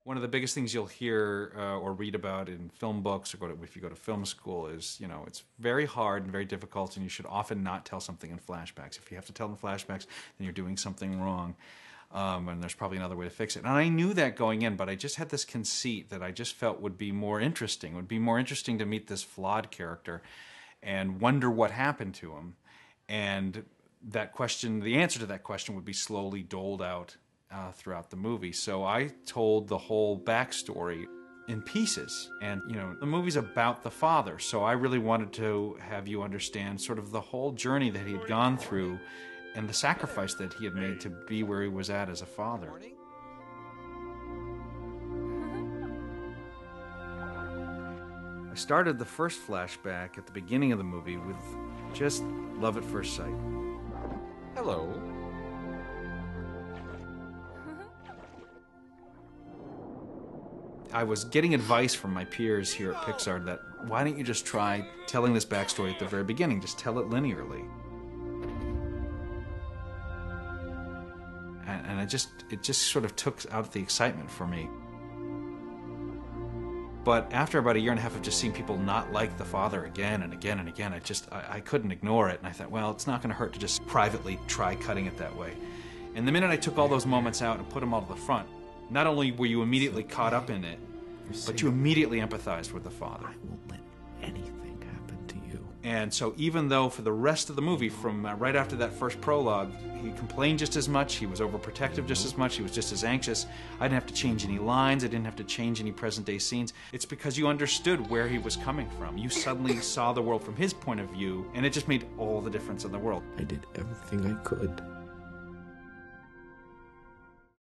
One of the biggest things you'll hear or read about in film books, or if you go to film school, is, it's very hard and very difficult, and you should often not tell something in flashbacks. If you have to tell in flashbacks, then you're doing something wrong, and there's probably another way to fix it. And I knew that going in, but I just had this conceit that I just felt would be more interesting. It would be more interesting to meet this flawed character and wonder what happened to him. And that question, the answer to that question, would be slowly doled out throughout the movie. So I told the whole backstory in pieces. And, the movie's about the father, so I really wanted to have you understand sort of the whole journey that he had gone through and the sacrifice that he had made to be where he was at as a father. I started the first flashback at the beginning of the movie with just love at first sight. Hello. I was getting advice from my peers here at Pixar that, why don't you just try telling this backstory at the very beginning? Just tell it linearly. And it just sort of took out the excitement for me. But after about a year and a half of just seeing people not like the father again and again and again, I couldn't ignore it. And I thought, well, it's not going to hurt to just privately try cutting it that way. And the minute I took all those moments out and put them all to the front, not only were you immediately caught up in it, but you immediately empathized with the father. I won't let anything happen to you. And so even though for the rest of the movie, from right after that first prologue, he complained just as much, he was overprotective just as much, he was just as anxious, I didn't have to change any lines, I didn't have to change any present-day scenes. It's because you understood where he was coming from. You suddenly saw the world from his point of view, and it just made all the difference in the world. I did everything I could